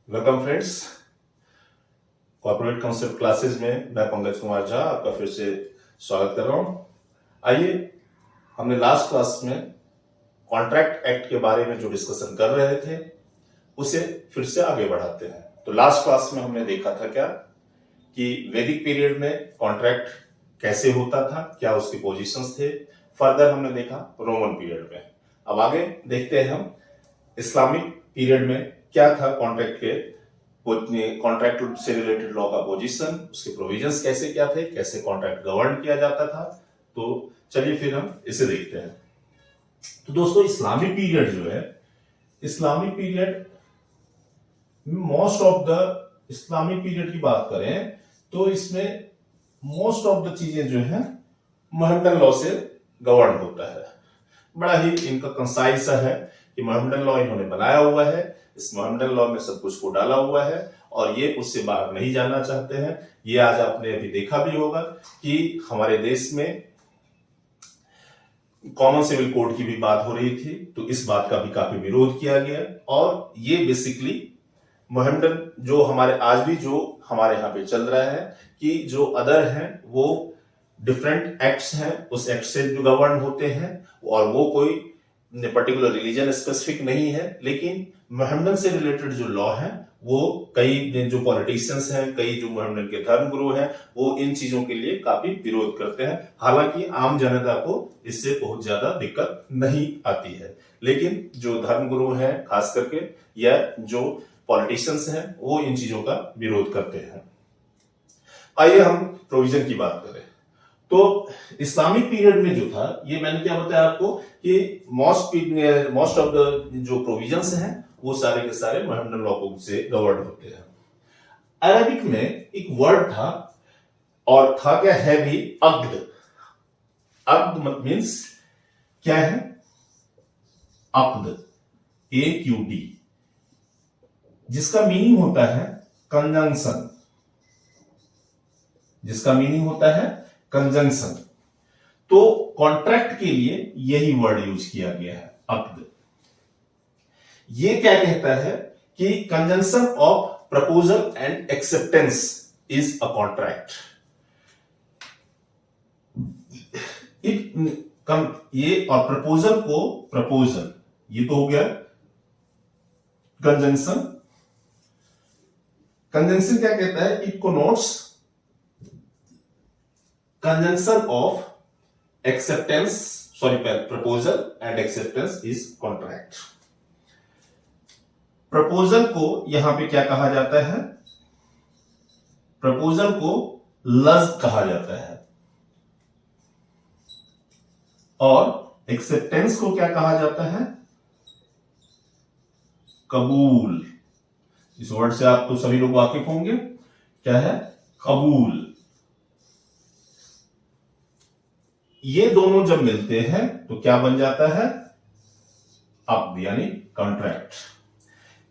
Welcome friends, corporate concept classes में मैं पंकज कुमार झा आपका फिर से स्वागत कर रहा हूं। आइए, हमने लास्ट क्लास में कॉन्ट्रैक्ट एक्ट के बारे में जो डिस्कशन कर रहे थे उसे फिर से आगे बढ़ाते हैं। तो लास्ट क्लास में हमने देखा था क्या कि वैदिक पीरियड में कॉन्ट्रैक्ट कैसे होता था, क्या उसके पोजीशंस थे। फर्दर हमने देखा रोमन पीरियड में। अब आगे देखते हैं हम इस्लामिक पीरियड में क्या था कॉन्ट्रैक्ट से रिलेटेड लॉ का पोजीशन, उसके प्रोविजंस कैसे क्या थे, कैसे कॉन्ट्रैक्ट गवर्न किया जाता था। तो चलिए फिर हम इसे देखते हैं। तो दोस्तों, इस्लामिक पीरियड जो है, Islamic period most of the Islamic period की बात करें तो इसमें मोस्ट ऑफ द चीजें जो है मोहम्मदन लॉ से गवर्न होता है। बड़ा ही इनका कंसाइज सा है कि मोहम्मदन लॉ इन्होंने बनाया हुआ है, इस मोहम्मदन लॉ में सब कुछ को डाला हुआ है और ये उससे बाहर नहीं जाना चाहते हैं। ये आज आपने अभी देखा भी होगा कि हमारे देश में कॉमन सिविल कोड की भी बात हो रही थी, तो इस बात का भी काफी विरोध किया गया। और ये बेसिकली मोहम्मदन जो हमारे आज भी जो हमारे यहाँ पे चल रहा है कि जो अदर हैं वो डिफरेंट एक्ट्स हैं, उस एक्ट से जो गवर्न होते हैं और वो कोई पर्टिकुलर रिलीजन स्पेसिफिक नहीं है, लेकिन मोहम्मदन से रिलेटेड जो लॉ है वो कई जो पॉलिटिशियंस हैं, कई जो मोहम्मदन के धर्म गुरु हैं, वो इन चीजों के लिए काफी विरोध करते हैं। हालांकि आम जनता को इससे बहुत ज्यादा दिक्कत नहीं आती है, लेकिन जो धर्म गुरु हैं खास करके या जो पॉलिटिशियंस हैं वो इन चीजों का विरोध करते हैं। आइए हम प्रोविजन की बात करें। तो इस्लामिक पीरियड में जो था, ये मैंने क्या बताया आपको कि मोस्ट ऑफ द जो प्रोविजंस हैं वो सारे के सारे मोहम्मदन लॉ से गवर्न होते हैं। अरबिक में एक वर्ड था और था क्या है भी, अक्द। अक्द मीन्स क्या है? अक्द, AQD, जिसका मीनिंग होता है कंजंक्शन, जिसका मीनिंग होता है कंजंक्शन। तो कॉन्ट्रैक्ट के लिए यही वर्ड यूज किया गया है, अक्द। ये क्या कहता है कि conjunction of proposal and acceptance is a contract. ये और प्रपोजल को, प्रपोजल ये तो हो गया कंजंक्शन। कंजंक्शन क्या कहता है? It connotes conjunction of acceptance, proposal and acceptance is contract. Proposal को यहां पे क्या कहा जाता है? प्रपोजल को लफ्ज कहा जाता है और एक्सेप्टेंस को क्या कहा जाता है? कबूल। इस वर्ड से आप तो सभी लोग वाकिफ होंगे, क्या है? कबूल। ये दोनों जब मिलते हैं तो क्या बन जाता है? अक्द, यानी कॉन्ट्रैक्ट।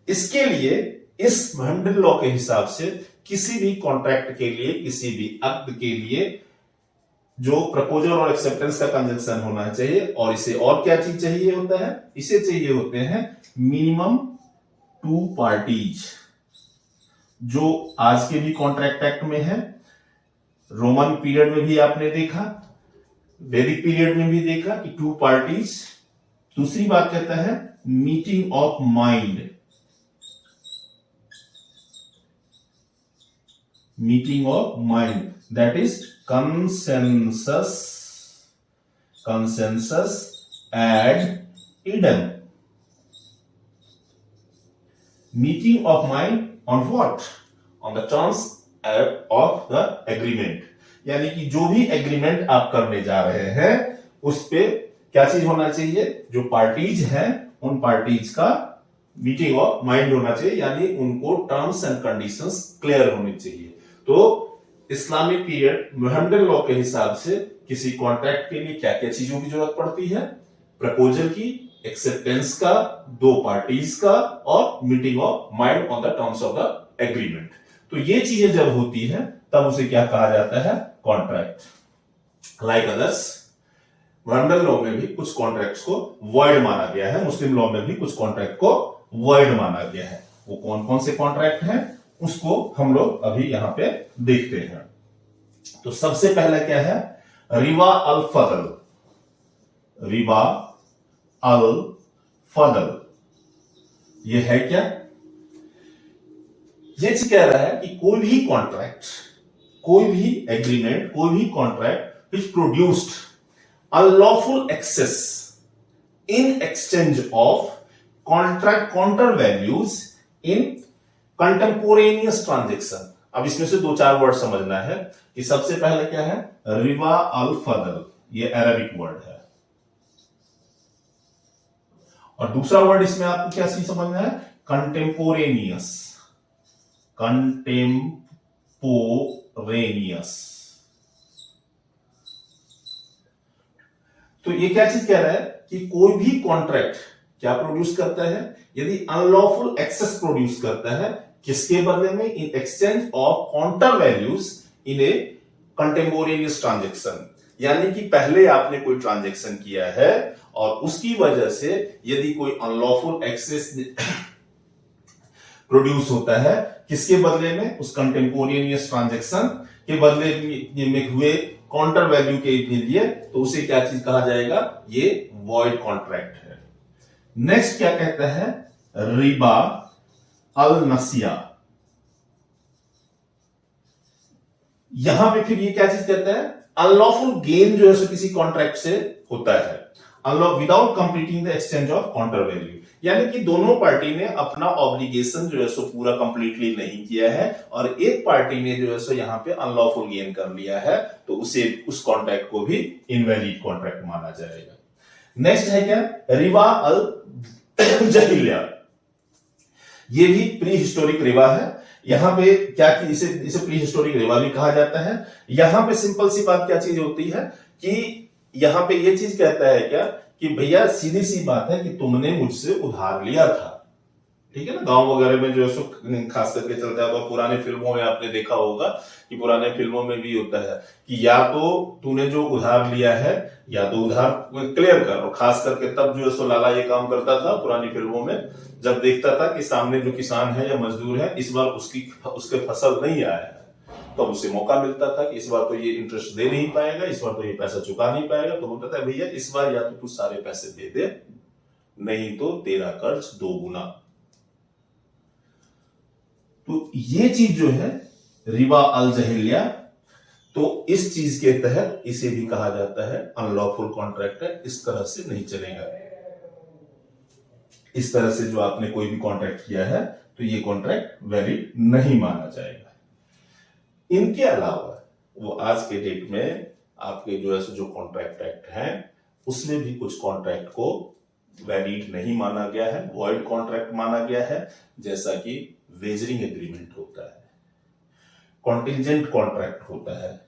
इसके लिए इस मोहम्मदन लॉ के हिसाब से किसी भी कॉन्ट्रैक्ट के लिए, किसी भी अक्द के लिए जो प्रपोजल और एक्सेप्टेंस का कंजंक्शन होना चाहिए, और इसे और क्या चीज चाहिए होता है? इसे चाहिए होते हैं मिनिमम 2 पार्टीज, जो आज के भी कॉन्ट्रैक्ट एक्ट में है, रोमन पीरियड में भी आपने देखा, वैदिक पीरियड में भी देखा कि 2 पार्टीज। दूसरी बात कहता है meeting of mind, meeting of mind, that is consensus, consensus ad idem. Meeting of mind on what? On the terms of the agreement, यानी कि जो भी एग्रीमेंट आप करने जा रहे हैं उस पे क्या चीज होना चाहिए? जो पार्टीज हैं उन पार्टीज का मीटिंग ऑफ माइंड होना चाहिए, यानी उनको टर्म्स एंड कंडीशंस क्लियर होनी चाहिए। तो इस्लामिक पीरियड मोहम्मदन लॉ के हिसाब से किसी कॉन्ट्रैक्ट के लिए क्या क्या चीजों की जरूरत पड़ती है? प्रपोजल की, एक्सेप्टेंस का, 2 पार्टीज का और meeting of mind on the terms of the agreement. तो ये चीजें जब होती है तब उसे क्या कहा जाता है? Contract. Like others, Mohammedan law में भी कुछ कॉन्ट्रैक्ट्स को वॉइड माना गया है, मुस्लिम लॉ में भी कुछ कॉन्ट्रैक्ट को वॉइड माना गया है। वो कौन कौन से कॉन्ट्रैक्ट हैं उसको हम लोग अभी यहां पे देखते हैं। तो सबसे पहला क्या है, रिबा अल फदल। रिबा अल फदल ये है क्या, ये कह रहा है कि कोई भी कॉन्ट्रैक्ट, कोई भी एग्रीमेंट, कोई भी contract which produced unlawful excess in exchange of contract counter values in contemporaneous transaction. अब इसमें से दो चार वर्ड समझना है कि सबसे पहले क्या है, रिबा अल फदल, ये अरबिक वर्ड है, और दूसरा वर्ड इसमें आपको क्या चीज समझना है, कंटेम्पोरेनियस। कंटेम्पोरेनियस, तो ये क्या चीज कह रहा है कि कोई भी कॉन्ट्रैक्ट क्या प्रोड्यूस करता है, यदि अनलॉफुल एक्सेस प्रोड्यूस करता है, किसके बदले में, in exchange of counter values in a contemporaneous transaction. यानी कि पहले आपने कोई ट्रांजेक्शन किया है और उसकी वजह से यदि कोई अनलॉफुल एक्सेस प्रोड्यूस होता है, किसके बदले में, उस कंटेम्पोरेनियस ट्रांजेक्शन के बदले में हुए काउंटर वैल्यू के लिए, तो उसे क्या चीज कहा जाएगा, ये वॉइड कॉन्ट्रैक्ट है। नेक्स्ट क्या कहता है, रिबा अल नसिया। यहां पे फिर ये क्या चीज कहता है, अनलॉफुल गेन जो है सो किसी कॉन्ट्रैक्ट से होता है without completing the exchange of counter value. यानी कि दोनों पार्टी ने अपना ऑब्लिगेशन जो है सो पूरा कंप्लीटली नहीं किया है और एक पार्टी ने जो है सो यहां पे अनलॉफुल गेन कर लिया है, तो उसे उस कॉन्ट्रैक्ट को भी इनवैलिड कॉन्ट्रैक्ट माना जाएगा। नेक्स्ट है क्या, रिबा अल जहिलिया। ये भी प्री हिस्टोरिक रिबा है। यहां पे क्या इसे प्री हिस्टोरिक रिबा भी कहा जाता है। यहां पे सिंपल सी बात क्या चीज होती है कि यहां पे ये चीज कहता है क्या कि भैया सीधी सी बात है कि तुमने मुझसे उधार लिया था, ठीक है ना। गांव वगैरह में जो है खास करके चलता है, तो पुराने फिल्मों में आपने देखा होगा कि पुराने फिल्मों में भी होता है कि या तो तूने जो उधार लिया है या तो उधार क्लियर कर। और खास करके तब जो है सो लाला ये काम करता था पुरानी फिल्मों में, जब देखता था कि सामने जो किसान है या मजदूर है इस बार उसके फसल नहीं आया है, तो उसे मौका मिलता था कि इस बार तो ये इंटरेस्ट दे नहीं पाएगा, इस बार तो ये पैसा चुका नहीं पाएगा, तो बोलता था भैया इस बार या तो तू सारे पैसे दे दे, नहीं तो तेरा कर्ज 2 गुना। तो ये चीज जो है रिबा अल जहिलिया, तो इस चीज के तहत इसे भी कहा जाता है अनलॉफुल कॉन्ट्रैक्ट है। इस तरह से नहीं चलेगा। इस तरह से जो आपने कोई भी कॉन्ट्रैक्ट किया है तो ये कॉन्ट्रैक्ट वैलिड नहीं माना जाएगा। इनके अलावा वो आज के डेट में आपके जो है जो कॉन्ट्रैक्ट एक्ट है उसमें भी कुछ कॉन्ट्रैक्ट को वैलिड नहीं माना गया है, वॉइड कॉन्ट्रैक्ट माना गया है। जैसा कि वेजरिंग एग्रीमेंट होता है, कॉन्टिजेंट कॉन्ट्रैक्ट होता है,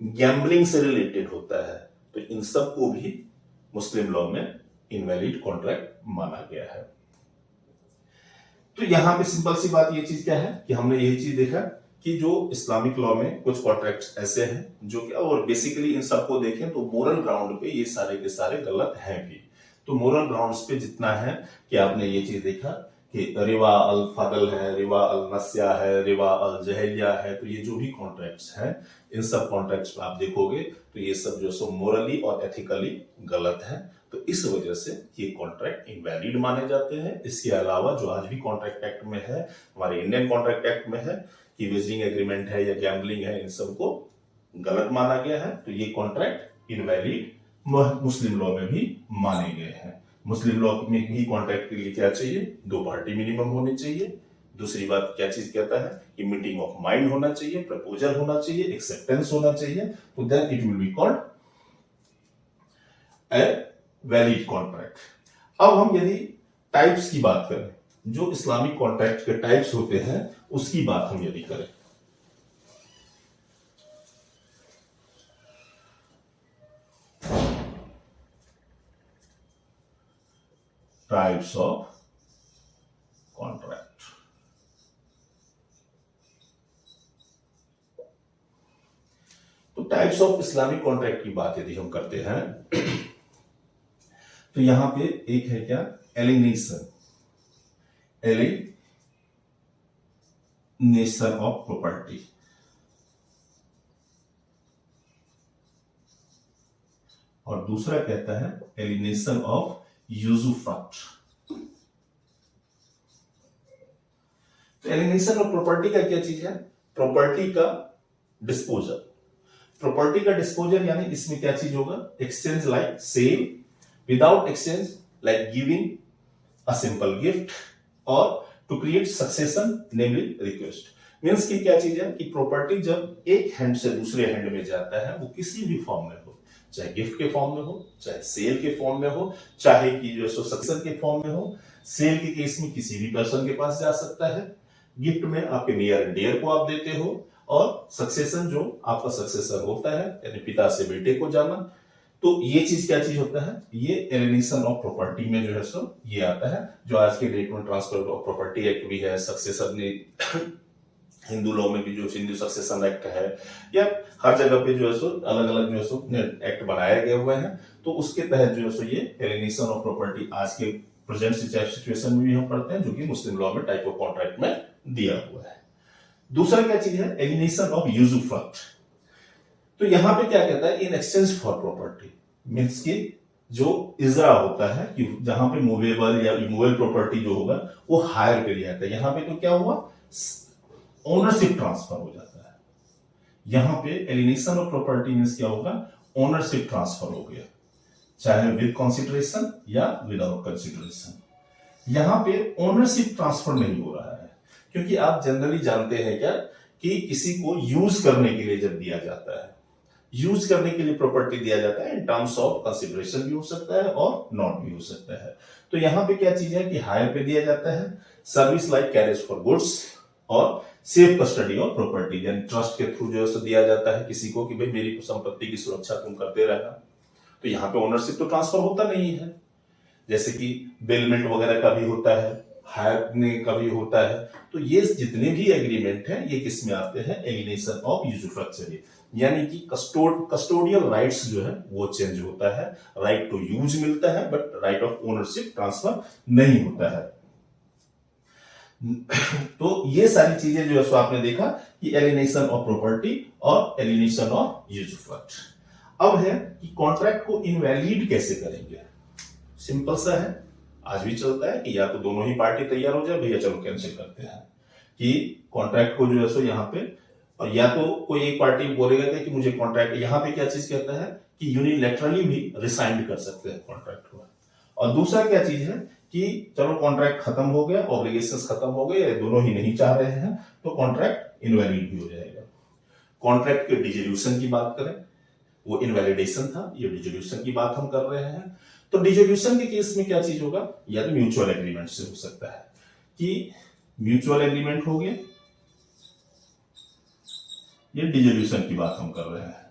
गैम्बलिंग से रिलेटेड होता है, तो इन सब को भी मुस्लिम लॉ में इनवैलिड कॉन्ट्रैक्ट माना गया है। तो यहां पे सिंपल सी बात ये चीज क्या है कि हमने यही चीज देखा कि जो इस्लामिक लॉ में कुछ कॉन्ट्रैक्ट्स ऐसे हैं जो कि, और बेसिकली इन सबको देखें तो मोरल ग्राउंड पे ये सारे के सारे गलत हैं भी। तो मोरल ग्राउंड्स पे जितना है कि आपने ये चीज देखा कि रिबा अल फदल है, रिबा अल नस्या है, रिबा अल जहलिया है, तो ये जो भी कॉन्ट्रैक्ट्स हैं इन सब कॉन्ट्रैक्ट्स पे आप देखोगे तो ये सब जो सो मोरली और एथिकली गलत है। तो इस वजह से ये कॉन्ट्रैक्ट इनवैलिड माने जाते हैं। इसके अलावा जो आज भी कॉन्ट्रैक्ट एक्ट में है, हमारे इंडियन कॉन्ट्रैक्ट एक्ट में है कि वेजरिंग एग्रीमेंट है या गैम्बलिंग है, इन सबको गलत माना गया है। तो ये कॉन्ट्रैक्ट इनवैलिड मुस्लिम लॉ में भी माने गए हैं। मुस्लिम लॉ में भी कॉन्ट्रैक्ट के लिए क्या चाहिए, 2 पार्टी मिनिमम होनी चाहिए। दूसरी बात क्या चीज कहता है कि मीटिंग ऑफ माइंड होना चाहिए, प्रपोजल होना चाहिए, एक्सेप्टेंस होना चाहिए, तो then it will be called a valid contract. अब हम यदि टाइप्स की बात करें, जो इस्लामिक कॉन्ट्रैक्ट के टाइप्स होते हैं उसकी बात हम यदि करें, टाइप्स ऑफ कॉन्ट्रैक्ट। तो टाइप्स ऑफ इस्लामिक कॉन्ट्रैक्ट की बात यदि हम करते हैं तो यहां पे एक है क्या, alienation. Alienation alienation of property. और दूसरा कहता है एलिनेशन ऑफ यूजुफ्रक्ट। तो एलिनेशन ऑफ प्रॉपर्टी का क्या चीज है? प्रॉपर्टी का डिस्पोजल। प्रॉपर्टी का डिस्पोजल यानी इसमें क्या चीज होगा? Exchange like sale, without exchange like giving a simple gift, और to create succession namely request. Means की क्या चीज है कि प्रॉपर्टी जब एक हैंड से दूसरे हैंड में जाता है, वो किसी भी फॉर्म में हो, चाहे गिफ्ट के फॉर्म में हो, चाहे सेल के फॉर्म में हो, चाहे कि जो सक्सेशन के फॉर्म में हो। सेल के केस में किसी भी पर्सन के पास जा सकता है, गिफ्ट में आपके नियर एंड डियर को आप देते हो, और सक्सेशन जो आपका सक्सेसर होता है यानी पिता से बेटे को जाना। तो ये चीज क्या चीज होता है? ये एलिनेशन ऑफ प्रॉपर्टी में जो है सो ये आता है, जो आज के डेट में ट्रांसफर ऑफ प्रॉपर्टी एक्ट भी है, सक्सेसर ने हिंदू लॉ में भी जो हिंदू सक्सेशन एक्ट है, या हर जगह पे जो है सो अलग अलग जो है सो एक्ट बनाए गए हुए हैं। तो उसके तहत जो है सो ये एलिनेशन ऑफ प्रॉपर्टी आज के प्रेजेंट सिचुएशन में भी हम पढ़ते हैं, जो कि मुस्लिम लॉ में टाइप ऑफ कॉन्ट्रैक्ट में दिया हुआ है। दूसरा क्या चीज है? Alienation of usufruct. तो यहां पे क्या कहता है? In exchange for property, means की जो इजरा होता है कि जहां पे मूवेबल या इमूवेबल प्रॉपर्टी जो होगा वो हायर पे लिया जाता है। यहां पे तो क्या हुआ? ओनरशिप ट्रांसफर हो जाता है। यहां पे एलिनेशन ऑफ प्रॉपर्टी मींस क्या होगा? ओनरशिप ट्रांसफर हो गया, चाहे विद कंसिडरेशन या विदाउट कंसिडरेशन। यहां पे ओनरशिप ट्रांसफर नहीं हो रहा है, क्योंकि आप जनरली जानते हैं क्या कि किसी को यूज करने के लिए जब दिया जाता है, यूज करने के लिए प्रॉपर्टी दिया जाता है, इन टर्म्स ऑफ कंसिडरेशन भी हो सकता है और नॉट भी हो सकता है। तो यहां पे क्या चीज है कि हायर पे दिया जाता है, service like carriage for goods और सेफ कस्टडी ऑफ प्रॉपर्टी, यानी ट्रस्ट के थ्रू जो है दिया जाता है किसी को कि भाई मेरी संपत्ति की सुरक्षा तुम करते रहना। तो यहाँ पे ओनरशिप तो ट्रांसफर होता नहीं है, जैसे कि बेलमेंट वगैरह का भी होता है, हायर का भी होता है। तो ये जितने भी एग्रीमेंट हैं ये किस में आते हैं? एलिनेशन ऑफ यूजुफ्रक्ट, यानी कि कस्टोडियल राइट्स जो है वो चेंज होता है, राइट टू यूज मिलता है, but right of ownership transfer नहीं होता है। तो ये सारी चीजें जो है सो आपने देखा कि एलिनेशन ऑफ प्रॉपर्टी और एलिनेशन ऑफ यूजुफ्रक्ट। अब है कि कॉन्ट्रैक्ट को इनवैलिड कैसे करेंगे? सिंपल सा है, आज भी चलता है कि या तो दोनों ही पार्टी तैयार हो जाए, भैया चलो कैंसिल करते हैं, कि कॉन्ट्रैक्ट को जो है सो यहाँ पे, और या तो कोई एक पार्टी बोलेगा कि मुझे कॉन्ट्रैक्ट, यहाँ पे क्या चीज कहता है कि यूनिलैटरली भी रिसाइंड कर सकते हैं कॉन्ट्रैक्ट को। और दूसरा क्या चीज है कि चलो कॉन्ट्रैक्ट खत्म हो गया, ऑब्लिगेशंस खत्म हो गए, दोनों ही नहीं चाह रहे हैं, तो कॉन्ट्रैक्ट इनवैलिड भी हो जाएगा। कॉन्ट्रैक्ट के डिसोल्यूशन की बात करें, वो इनवैलिडेशन था, ये डिसोल्यूशन की बात हम कर रहे हैं। तो डिसोल्यूशन के केस में क्या चीज होगा? या तो म्यूचुअल एग्रीमेंट से हो सकता है कि म्यूचुअल एग्रीमेंट हो गया, ये डिसोल्यूशन की बात हम कर रहे हैं।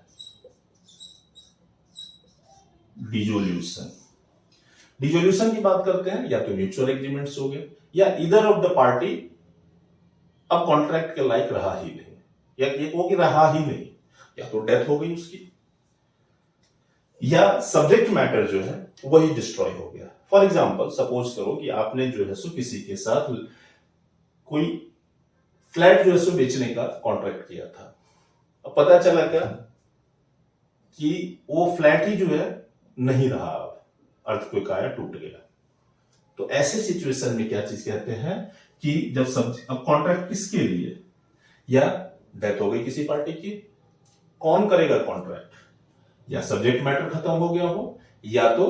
डिसोल्यूशन की बात करते हैं, या तो म्यूचुअल एग्रीमेंट्स हो गए, या इधर ऑफ द पार्टी अब कॉन्ट्रैक्ट के लायक रहा ही नहीं, या ये वो कि रहा ही नहीं, या तो डेथ हो गई उसकी, या सब्जेक्ट मैटर जो है वही डिस्ट्रॉय हो गया। फॉर एग्जाम्पल सपोज करो कि आपने जो है सो किसी के साथ कोई फ्लैट जो है सो बेचने का कॉन्ट्रैक्ट किया था, अब पता चला क्या कि वो फ्लैट ही जो है नहीं रहा, अब अर्थक्वेक आया, टूट गया। तो ऐसे सिचुएशन में क्या चीज कहते हैं कि जब अब कॉन्ट्रैक्ट किसके लिए, या डेथ हो गई किसी पार्टी की, कौन करेगा कॉन्ट्रैक्ट? या सब्जेक्ट मैटर खत्म हो गया हो, या तो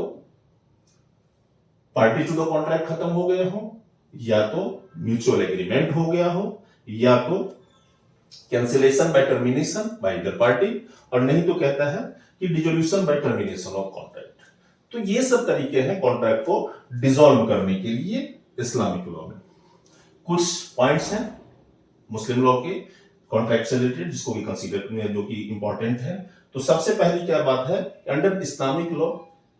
पार्टी टू द कॉन्ट्रैक्ट खत्म हो गए हो, या तो म्यूचुअल एग्रीमेंट हो गया हो, या तो cancellation by termination by either party, और नहीं तो कहता है कि dissolution by termination of contract. तो ये सब तरीके हैं कॉन्ट्रैक्ट को डिसॉल्व करने के लिए इस्लामिक लॉ में। कुछ पॉइंट्स हैं मुस्लिम लॉ के कॉन्ट्रैक्ट से रिलेटेड जिसको भी कंसीडर, जो कि इंपॉर्टेंट है। तो सबसे पहली क्या बात है, under Islamic law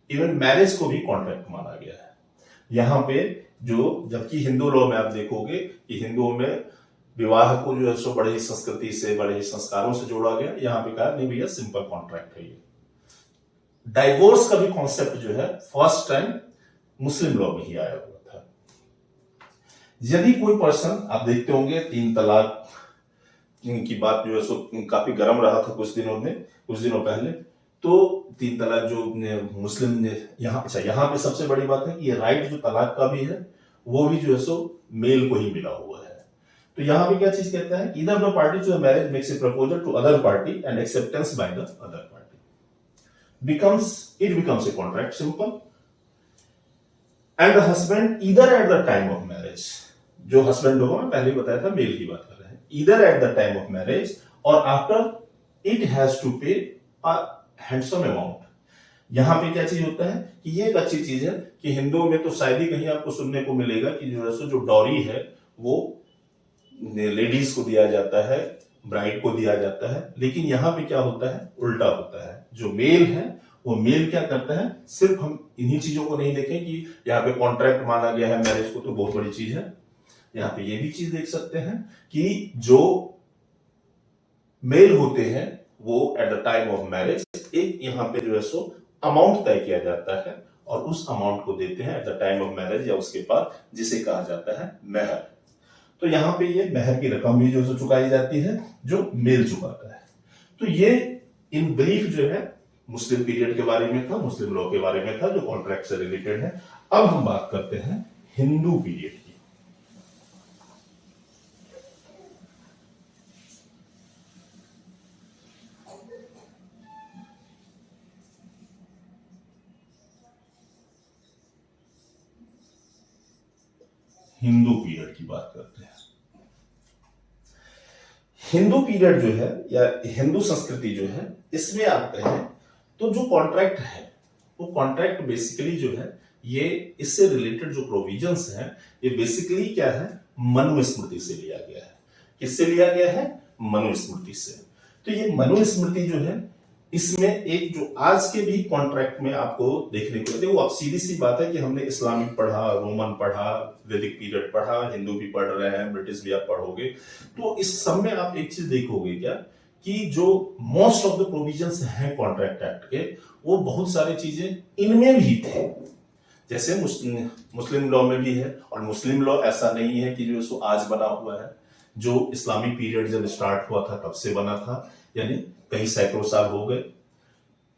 even marriage को भी कॉन्ट्रैक्ट माना गया है। यहां पे जो, जबकि हिंदू लॉ में आप देखोगे कि हिंदुओं में विवाह को जो है सो बड़े ही संस्कृति से, बड़े ही संस्कारों से जोड़ा गया, यहां पे कहा नहीं भैया सिंपल कॉन्ट्रैक्ट है ये। डाइवोर्स का भी कॉन्सेप्ट जो है फर्स्ट टाइम मुस्लिम लॉ में ही आया हुआ था। यदि कोई पर्सन, आप देखते होंगे 3 तलाक की बात जो है सो काफी गर्म रहा था कुछ दिनों पहले। तो 3 तलाक जो मुस्लिम ने यहाँ पे सबसे बड़ी बात है कि ये राइट जो तलाक का भी है वो भी जो है सो मेल को ही मिला हुआ है। तो यहाँ पे क्या चीज कहता है, either the party to marriage makes a proposal to other party and acceptance by the other party becomes a contract simple and the husband either at the time of marriage, जो हस्बैंड होगा मैं पहले ही बताया था mail की बात कर रहे हैं, either at the time of marriage और आफ्टर इट हैज टू पे अ हैंडसम अमाउंट। यहां पे क्या चीज होता है कि ये एक अच्छी चीज है कि हिंदुओं में तो शायद ही कहीं आपको सुनने को मिलेगा कि जो डॉरी है वो लेडीज को दिया जाता है, ब्राइड को दिया जाता है, लेकिन यहाँ पे क्या होता है, उल्टा होता है। जो मेल है वो मेल क्या करता है, सिर्फ हम इन्हीं चीजों को नहीं देखें कि यहाँ पे कॉन्ट्रैक्ट माना गया है मैरिज को, तो बहुत बड़ी चीज है। यहाँ पे ये भी चीज देख सकते हैं कि जो मेल होते हैं वो eight the time of marriage एक यहाँ पे जो है सो अमाउंट तय किया जाता है और उस अमाउंट को देते हैं eight the time of marriage या उसके बाद, जिसे कहा जाता है महर। तो यहाँ पे ये महर की रकम भी जो चुकाई जाती है जो मेल चुकाता है। तो ये इन ब्रीफ जो है मुस्लिम पीरियड के बारे में था, मुस्लिम लॉ के बारे में था जो कॉन्ट्रैक्ट से रिलेटेड है। अब हम बात करते हैं हिंदू पीरियड की। हिंदू पीरियड की बात करते हैं। हिंदू पीरियड जो है या हिंदू संस्कृति जो है, इसमें आते हैं तो जो कॉन्ट्रैक्ट है वो कॉन्ट्रैक्ट बेसिकली जो है ये इससे रिलेटेड जो प्रोविजंस हैं ये बेसिकली क्या है, मनुस्मृति से लिया गया है। किससे लिया गया है, मनुस्मृति से। तो ये मनुस्मृति जो है इसमें एक जो आज के भी कॉन्ट्रैक्ट में आपको देखने को मिलते हैं, वो अब सीधी सी बात है कि हमने इस्लामिक पढ़ा, रोमन पढ़ा, वैदिक पीरियड पढ़ा, हिंदू भी पढ़ रहे हैं, ब्रिटिश भी आप पढ़ोगे, तो इस सब में आप एक चीज देखोगे क्या कि जो मोस्ट ऑफ द प्रोविजंस हैं कॉन्ट्रैक्ट एक्ट के, वो बहुत सारी चीजें इनमें भी थे। जैसे मुस्लिम लॉ में भी है, और मुस्लिम लॉ ऐसा नहीं है कि जो सो आज बना हुआ है, जो इस्लामिक पीरियड जब स्टार्ट हुआ था तब से बना था, यानी कई सैकड़ों साल हो गए।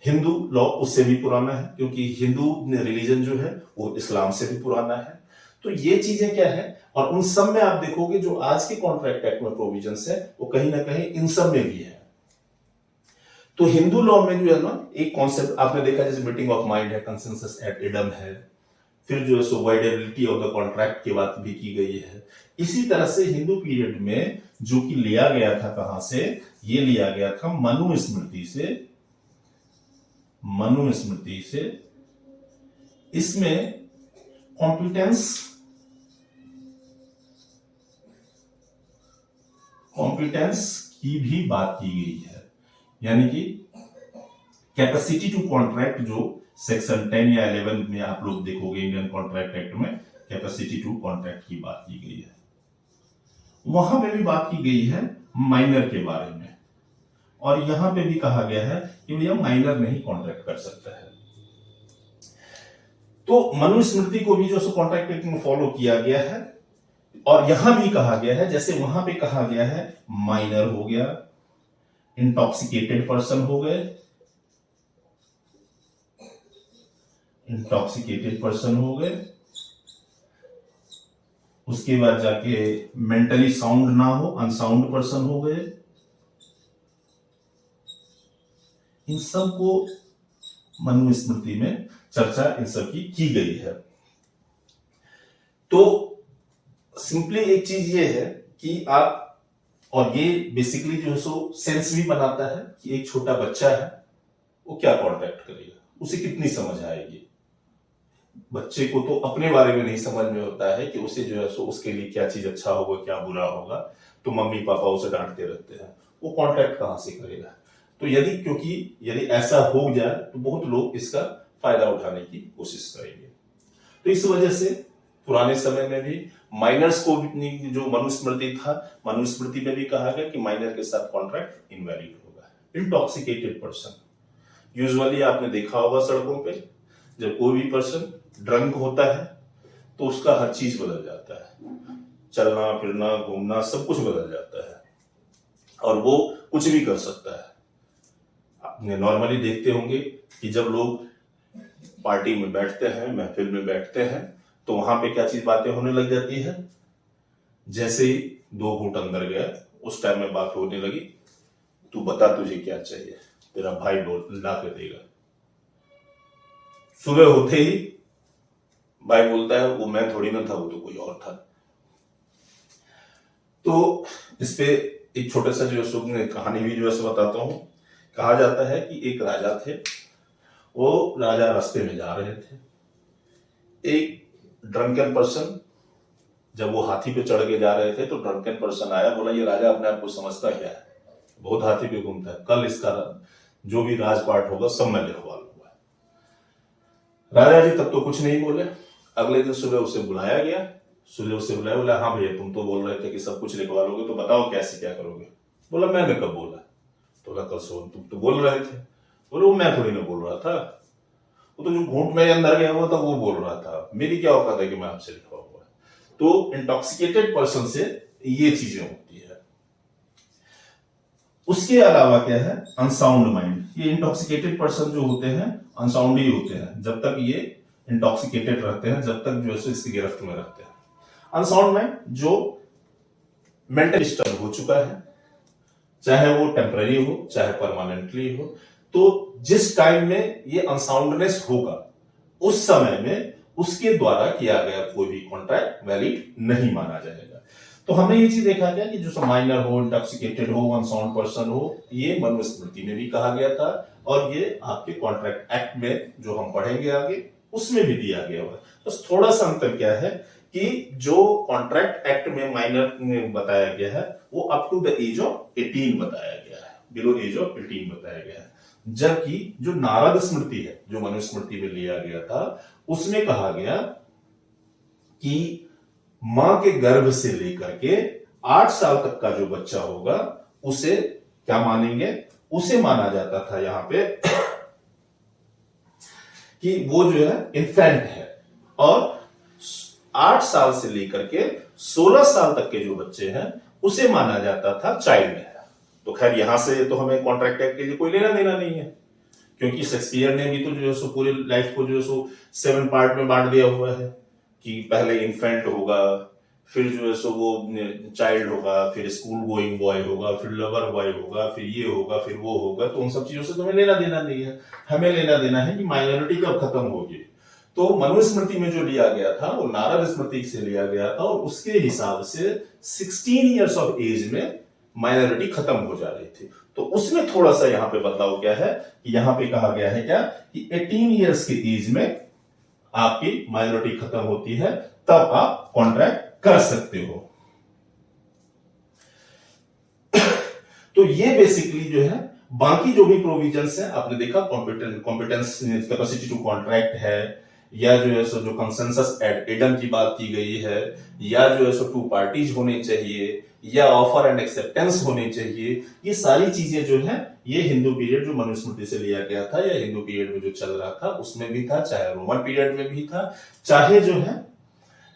हिंदू लॉ उससे भी पुराना है, क्योंकि हिंदू रिलीजन जो है वो इस्लाम से भी पुराना है। तो ये चीजें क्या है, और उन सब में आप देखोगे जो आज के कॉन्ट्रैक्ट एक्ट में प्रोविजंस है वो कहीं ना कहीं इन सब में भी है। तो हिंदू लॉ में जो है ना एक कॉन्सेप्ट आपने देखा, जैसे मीटिंग ऑफ माइंड है, कंसेंसस एट इडम है, फिर जो है सो वाइडेबिलिटी ऑफ द कॉन्ट्रैक्ट की बात भी की गई है। इसी तरह से हिंदू पीरियड में जो कि लिया गया था कहां से, ये लिया गया था मनुस्मृति से। मनुस्मृति से इसमें कॉम्पिटेंस की भी बात की गई है, यानी कि कैपेसिटी टू कॉन्ट्रैक्ट जो सेक्शन 10 या 11 में आप लोग देखोगे इंडियन कॉन्ट्रैक्ट एक्ट में कैपेसिटी टू कॉन्ट्रैक्ट की बात की गई है। वहां पे भी बात की गई है माइनर के बारे में, और यहां पे भी कहा गया है कि भैया माइनर नहीं कॉन्ट्रैक्ट कर सकता है। तो मनुस्मृति को भी जो कॉन्ट्रैक्ट एक्ट में फॉलो किया गया है, और यहां भी कहा गया है, जैसे वहां पे कहा गया है माइनर हो गया, इंटॉक्सिकेटेड पर्सन हो गए, इंटॉक्सिकेटेड पर्सन हो गए, उसके बाद जाके मेंटली साउंड ना हो, अनसाउंड पर्सन हो गए। इन सब को मनुस्मृति में चर्चा इन सब की गई है। तो सिंपली एक चीज ये है कि आप, और ये बेसिकली जो है सो सेंस भी बनाता है कि एक छोटा बच्चा है वो क्या कॉन्ट्रैक्ट करेगा, उसे कितनी समझ आएगी। बच्चे को तो अपने बारे में नहीं समझ में होता है कि उसे जो है सो उसके लिए क्या चीज अच्छा होगा क्या बुरा होगा, तो मम्मी पापा उसे डांटते रहते हैं, वो कॉन्ट्रैक्ट कहां से करेगा। तो यदि ऐसा हो जाए तो बहुत लोग इसका फायदा उठाने की कोशिश करेंगे। तो इस वजह से पुराने समय में भी माइनर्स को जो मनुस्मृति था, मनुस्मृति में भी कहा गया कि माइनर के साथ कॉन्ट्रैक्ट इनवैलिड होगा। इंटॉक्सिकेटेड पर्सन, यूजुअली आपने देखा होगा सड़कों पे जब कोई भी पर्सन ड्रंक होता है तो उसका हर चीज बदल जाता है। चलना फिरना घूमना सब कुछ बदल जाता है और वो कुछ भी कर सकता है। आपने नॉर्मली देखते होंगे कि जब लोग पार्टी में बैठते हैं, महफिल में बैठते हैं, तो वहां पे क्या चीज बातें होने लग जाती है। जैसे ही 2 घूंट अंदर गया, उस टाइम में बात होने लगी, तू बता तुझे क्या चाहिए, तेरा भाई बोल ला के देगा। सुबह होते ही भाई बोलता है वो मैं थोड़ी ना था, वो तो कोई और था। तो इस पे एक छोटा सा जो है कहानी भी जो है बताता हूं। कहा जाता है कि एक राजा थे, वो राजा रास्ते में जा रहे थे। एक ड्रंकन पर्सन, जब वो हाथी पे चढ़ के जा रहे थे तो ड्रंकन पर्सन आया, बोला ये राजा अपने आप को समझता क्या है, बहुत हाथी पे घूमता है, कल इसका जो भी राजपाट होगा सब मैं लिखवा लूंगा। राजा जी तब तो कुछ नहीं बोले। अगले दिन सुबह उसे बुलाया गया, बोला हाँ भैया तुम तो बोल रहे थे कि सब कुछ लिखवा लोगे, तो बताओ कैसे क्या करोगे। बोला मैंने कब बोला। तो बोला कल सुबह तुम तो बोल रहे थे। बोले वो मैं थोड़ी ना बोल रहा था, वो तो जो घूंट में अंदर गया हुआ था वो बोल रहा था, मेरी क्या औकात है कि मैं आपसे लिखवा हुआ। तो इंटॉक्सिकेटेड पर्सन से ये चीजें होती है। उसके अलावा क्या है, अनसाउंड माइंड। ये इंटॉक्सिकेटेड पर्सन जो होते हैं अनसाउंड ही होते हैं, जब तक ये इंटॉक्सिकेटेड रहते हैं, जब तक जो है इसकी गिरफ्त में रहते हैं। अनसाउंड माइंड जो मेंटल डिस्टर्ब हो चुका है, चाहे वो टेम्पररी हो चाहे परमानेंटली हो, तो जिस टाइम में ये अनसाउंडनेस होगा उस समय में उसके द्वारा किया गया कोई भी कॉन्ट्रैक्ट वैलिड नहीं माना जाएगा। तो हमने ये चीज देखा गया कि जो माइनर हो, इंटॉक्सिकेटेड हो, अनसाउंड पर्सन हो, ये मनुस्मृति में भी कहा गया था और ये आपके कॉन्ट्रैक्ट एक्ट में जो हम पढ़ेंगे आगे उसमें भी दिया गया हुआ। बस थोड़ा सा अंतर क्या है कि जो कॉन्ट्रैक्ट एक्ट में माइनर में बताया गया है वो up to the age of 18 बताया गया है, बिलो एज ऑफ 18 बताया गया है। जबकि जो नारद स्मृति है, जो मनुस्मृति में लिया गया था, उसमें कहा गया कि मां के गर्भ से लेकर के 8 साल तक का जो बच्चा होगा उसे क्या मानेंगे, उसे माना जाता था यहां पे कि वो जो है इन्फेंट है, और 8 साल से लेकर के 16 साल तक के जो बच्चे हैं उसे माना जाता था चाइल्ड है। तो खैर यहां से तो हमें कॉन्ट्रैक्ट एक्ट के लिए कोई लेना देना नहीं है, क्योंकि शेक्सपियर ने भी तो जो है सो पूरी लाइफ को जो है सो 7 पार्ट में बांट दिया हुआ है कि पहले इन्फेंट होगा, फिर जो है सो वो चाइल्ड होगा, फिर स्कूल गोइंग बॉय होगा, फिर लवर बॉय होगा, फिर ये होगा, फिर वो होगा। तो उन सब चीजों से तो हमें लेना देना नहीं है, हमें लेना देना है कि माइनॉरिटी कब खत्म होगी। तो मनुस्मृति में जो लिया गया था वो नारद स्मृति से लिया गया था, और उसके हिसाब से 16 इयर्स ऑफ एज में माइनॉरिटी खत्म हो जा रही थी। तो उसमें थोड़ा सा यहां पे बदलाव क्या है कि यहां पे कहा गया है क्या कि 18 इयर्स की एज में आपकी माइनॉरिटी खत्म होती है, तब आप कॉन्ट्रैक्ट कर सकते हो। तो ये बेसिकली जो है, बाकी जो भी प्रोविजंस है आपने देखा, कॉम्पिटेंस कैपेसिटी टू कॉन्ट्रैक्ट है, या जो है सो जो कंसेंसस एडम की बात की गई है, या जो है सो 2 पार्टीज होने चाहिए, या ऑफर एंड एक्सेप्टेंस होने चाहिए, ये सारी चीजें जो है ये हिंदू पीरियड जो मनुस्मृति से लिया गया था या हिंदू पीरियड में जो चल रहा था उसमें भी था, चाहे रोमन पीरियड में भी था, चाहे जो है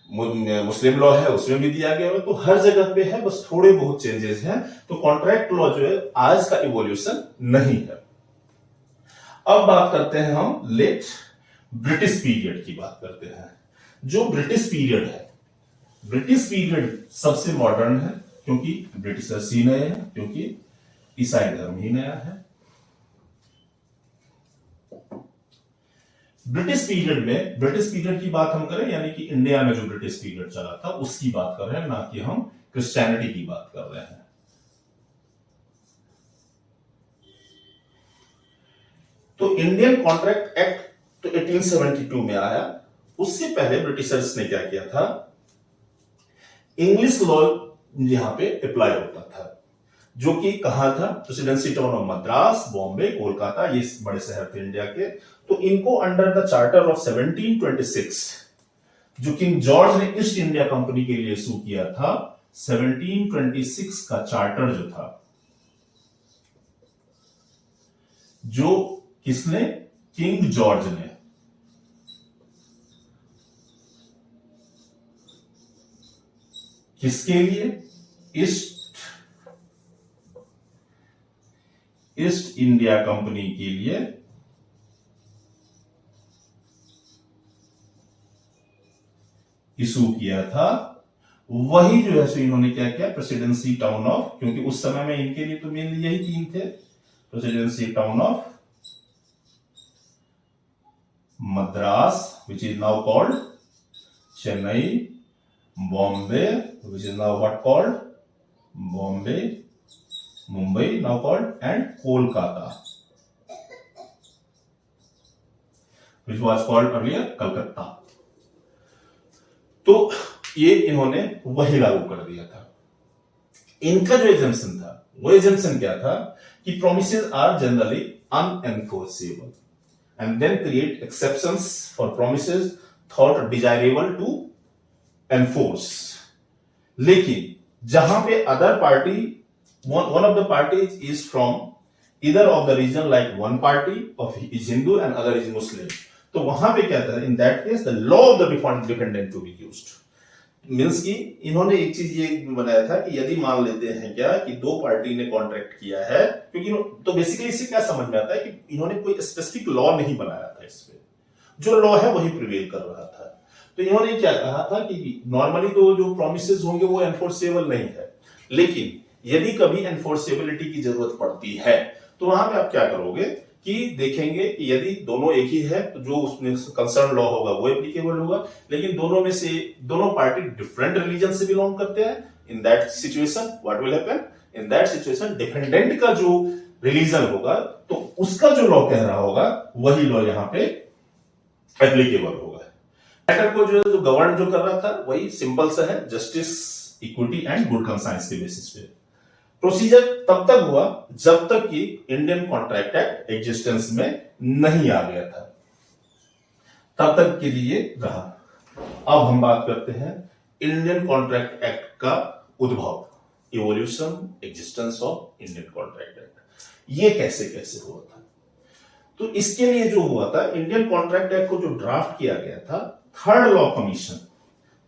मुस्लिम लॉ है उसमें भी दिया गया है। तो हर जगह पे है, बस थोड़े बहुत चेंजेस हैं। तो कॉन्ट्रैक्ट लॉ जो है आज का इवोल्यूशन नहीं है। अब बात करते हैं हम लेट ब्रिटिश पीरियड की बात करते हैं। जो ब्रिटिश पीरियड है, ब्रिटिश पीरियड सबसे मॉडर्न है, क्योंकि ब्रिटिशर्स ही नए हैं, क्योंकि ईसाई धर्म ही नया है। ब्रिटिश पीरियड की बात हम करें, यानी कि इंडिया में जो ब्रिटिश पीरियड चला था उसकी बात कर रहे हैं, ना कि हम क्रिश्चियनिटी की बात कर रहे हैं। तो इंडियन कॉन्ट्रैक्ट एक्ट तो 1872 में आया। उससे पहले ब्रिटिशर्स ने क्या किया था, इंग्लिश लॉ यहां पे अप्लाई होता था, जो कि कहां था, presidency town of Madras, Bombay, Kolkata, ये बड़े शहर थे इंडिया के। तो इनको अंडर द चार्टर ऑफ 1726 जो किंग जॉर्ज ने ईस्ट इंडिया कंपनी के लिए इशू किया था, 1726 का चार्टर जो था, जो किसने, किंग जॉर्ज ने, किसके लिए? ईस्ट इंडिया कंपनी के लिए इशू किया था। वही जो है सो इन्होंने क्या किया, प्रेसिडेंसी टाउन ऑफ, क्योंकि उस समय में इनके लिए तो मेनली यही तीन थे, presidency town of Madras which is now called Chennai, Bombay which is now what called Bombay, Mumbai now called, and Kolkata which was called earlier Calcutta. तो ये इन्होंने वही लागू कर दिया था। इनका जो एग्जेम्पशन था, वो एग्जेम्पशन क्या था कि promises are generally unenforceable and then create exceptions for promises thought desirable to enforce। लेकिन जहां पे other party, one of the parties is from either of the region, like one party of is Hindu and other is Muslim, तो वहां पे क्या था, in that case the law of the defendant to be used। Means कि इन्होंने एक चीज ये बनाया था कि यदि मान लेते हैं क्या कि दो पार्टी ने कॉन्ट्रैक्ट किया है, क्योंकि तो बेसिकली इससे क्या समझ में आता है कि इन्होंने कोई स्पेसिफिक लॉ नहीं बनाया था, इस पे जो लॉ है वही प्रिवेल कर रहा था। तो इन्होंने क्या कहा था कि नॉर्मली तो जो प्रोमिसेस होंगे वो एनफोर्सेबल नहीं है, लेकिन यदि कभी एनफोर्सेबिलिटी की जरूरत पड़ती है तो वहां पे आप क्या करोगे कि देखेंगे कि यदि दोनों एक ही है तो जो उसमें कंसर्न लॉ होगा वो एप्लीकेबल होगा, लेकिन दोनों में से दोनों पार्टी डिफरेंट रिलीजन से बिलोंग करते हैं, in that situation what will happen, in that situation defendant का जो रिलीजन होगा तो उसका जो लॉ कह रहा होगा वही लॉ यहां पे एप्लीकेबल होगा। मैटर को जो गवर्न जो कर रहा था वही सिंपल सा है, justice, equity and good conscience के बेसिस पे। प्रोसीजर तब तक हुआ जब तक कि इंडियन कॉन्ट्रैक्ट एक्ट एग्जिस्टेंस में नहीं आ गया था, तब तक के लिए रहा। अब हम बात करते हैं इंडियन कॉन्ट्रैक्ट एक्ट का उद्भव, evolution, existence of Indian contract act, ये कैसे कैसे हुआ था। तो इसके लिए जो हुआ था, इंडियन कॉन्ट्रैक्ट एक्ट को जो ड्राफ्ट किया गया था, थर्ड लॉ कमीशन,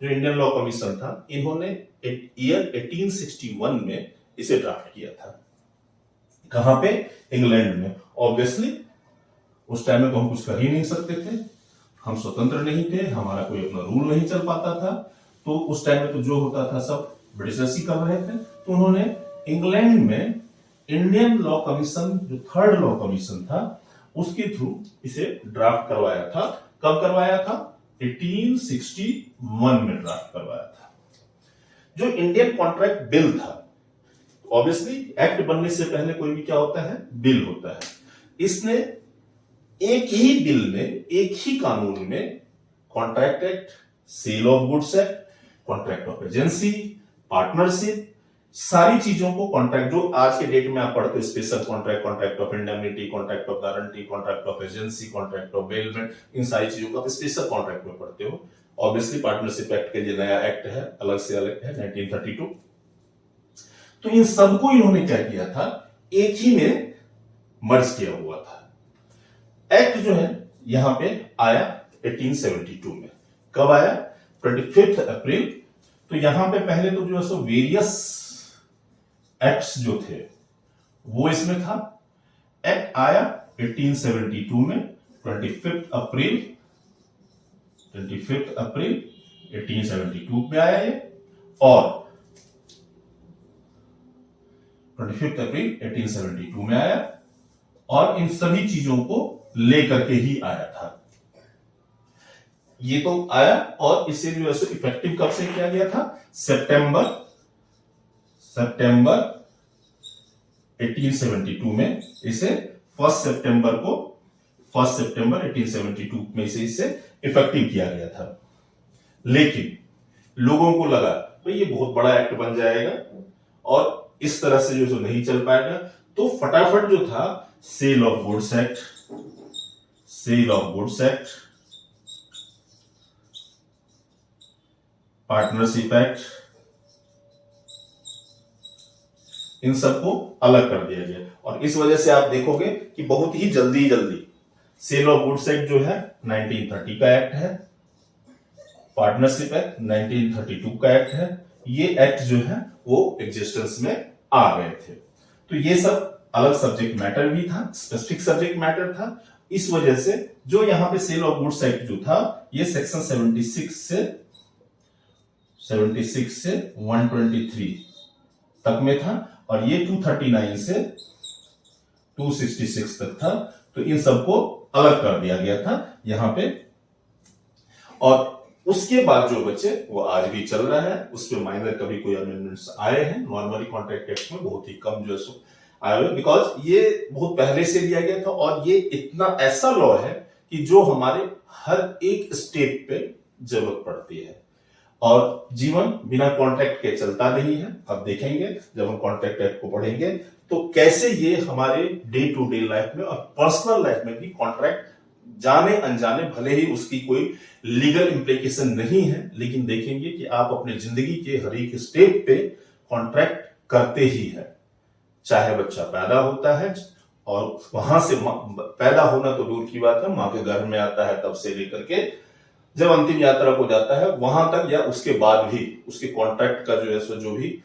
जो इंडियन लॉ कमीशन था, इन्होंने ईयर 1861 में इसे ड्राफ्ट किया था। कहां पे? इंग्लैंड में। ऑब्वियसली उस टाइम में तो हम कुछ कर ही नहीं सकते थे, हम स्वतंत्र नहीं थे, हमारा कोई अपना रूल नहीं चल पाता था, तो उस टाइम में तो जो होता था सब ब्रिटिशर्स ही कर रहे थे। तो उन्होंने इंग्लैंड में इंडियन लॉ कमीशन, जो थर्ड लॉ कमीशन था, उसके थ्रू इसे ड्राफ्ट करवाया था। कब करवाया था? 1861 में ड्राफ्ट करवाया था। जो इंडियन कॉन्ट्रैक्ट बिल था, ऑब्वियसली एक्ट बनने से पहले कोई भी क्या होता है, बिल होता है। इसने एक ही बिल में, एक ही कानून में contract act, sale of goods act, contract of agency, partnership, सारी चीजों को कॉन्ट्रैक्ट, जो आज के डेट में आप पढ़ते हो, special contract, contract of indemnity, contract of guarantee, contract of agency, contract of bailment, इन सारी चीजों को आप स्पेशल कॉन्ट्रैक्ट में पढ़ते हो। ऑब्वियसली पार्टनरशिप एक्ट के लिए नया एक्ट है, अलग से अलग है, 1932। तो इन सबको इन्होंने क्या किया था, एक ही में मर्ज किया हुआ था। एक्ट जो है यहां पे आया 1872 में। कब आया? 25 अप्रैल। तो यहां पे पहले तो जो है सो वेरियस एक्ट्स जो थे वो इसमें था। एक्ट आया 1872 में, 25 अप्रैल 1872 में आया ये, और 25 अप्रैल 1872 में आया, और इन सभी चीजों को लेकर के ही आया था। ये तो आया, और इसे जो है इफेक्टिव कब से किया गया था? सितंबर 1872 में इसे 1 सितंबर 1872 में इसे इफेक्टिव किया गया था। लेकिन लोगों को लगा भाई ये बहुत बड़ा एक्ट बन जाएगा और इस तरह से जो नहीं चल पाएगा, तो फटाफट जो था sale of goods act, partnership act, इन सबको अलग कर दिया गया। और इस वजह से आप देखोगे कि बहुत ही जल्दी सेल ऑफ गुड्स एक्ट जो है 1930 का एक्ट है, पार्टनरशिप एक्ट 1932 का एक्ट है, ये एक्ट जो है वो एग्जिस्टेंस में आ गए थे। तो ये सब अलग सब्जेक्ट मैटर भी था, स्पेसिफिक सब्जेक्ट मैटर था। इस वजह से जो यहां पे सेल ऑफ गुड्स एक्ट जो था ये सेक्शन 76 से 123 तक में था और ये 239 से 266 तक था। तो इन सबको अलग कर दिया गया था यहां पे। और उसके बाद जो बचे वो आज भी चल रहा है, उस पर माइनर कभी कोई अमेंडमेंट्स आए हैं। नॉर्मली कॉन्ट्रैक्ट एक्ट में बहुत ही कम जो है आए हुए, बिकॉज ये बहुत पहले से दिया गया था और ये इतना ऐसा लॉ है कि जो हमारे हर एक स्टेट पे जरूरत पड़ती है और जीवन बिना कॉन्ट्रैक्ट के चलता नहीं है। अब देखेंगे जब हम कॉन्ट्रैक्ट एक्ट को पढ़ेंगे तो कैसे ये हमारे डे टू डे लाइफ में और पर्सनल लाइफ में भी कॉन्ट्रैक्ट जाने अनजाने, भले ही उसकी कोई लीगल इंप्लीकेशन नहीं है, लेकिन देखेंगे कि आप अपने जिंदगी के हर एक स्टेप पे कॉन्ट्रैक्ट करते ही है। चाहे बच्चा पैदा होता है और वहां से पैदा होना तो दूर की बात है, मां के गर्भ में आता है तब से लेकर के जब अंतिम यात्रा को जाता है वहां तक या उसके बाद भी उसके कॉन्ट्रैक्ट का जो है सो जो भी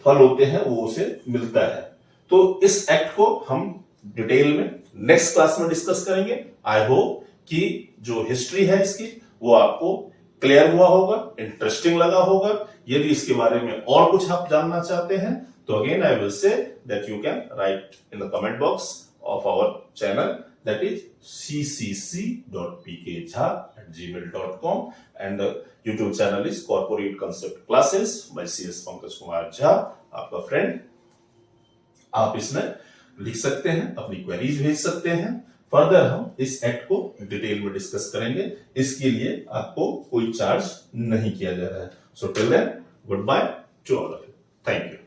फल होते हैं वो उसे मिलता है। तो इस एक्ट को हम डिटेल में नेक्स्ट क्लास में डिस्कस करेंगे। आई होप कि जो हिस्ट्री है इसकी वो आपको क्लियर हुआ होगा, इंटरेस्टिंग लगा होगा। यदि इसके बारे में और कुछ आप जानना चाहते हैं तो again I will say that you can write in the comment box of our channel, that is ccc.pkjha@gmail.com and the YouTube channel is Corporate Concept Classes by CS Pankaj Kumar Jha, आपका फ्रेंड। आप इसमें लिख सकते हैं, अपनी क्वेरीज भेज सकते हैं। फर्दर हम इस एक्ट को डिटेल में डिस्कस करेंगे, इसके लिए आपको कोई चार्ज नहीं किया जा रहा है। So till then good bye to all of you, thank you.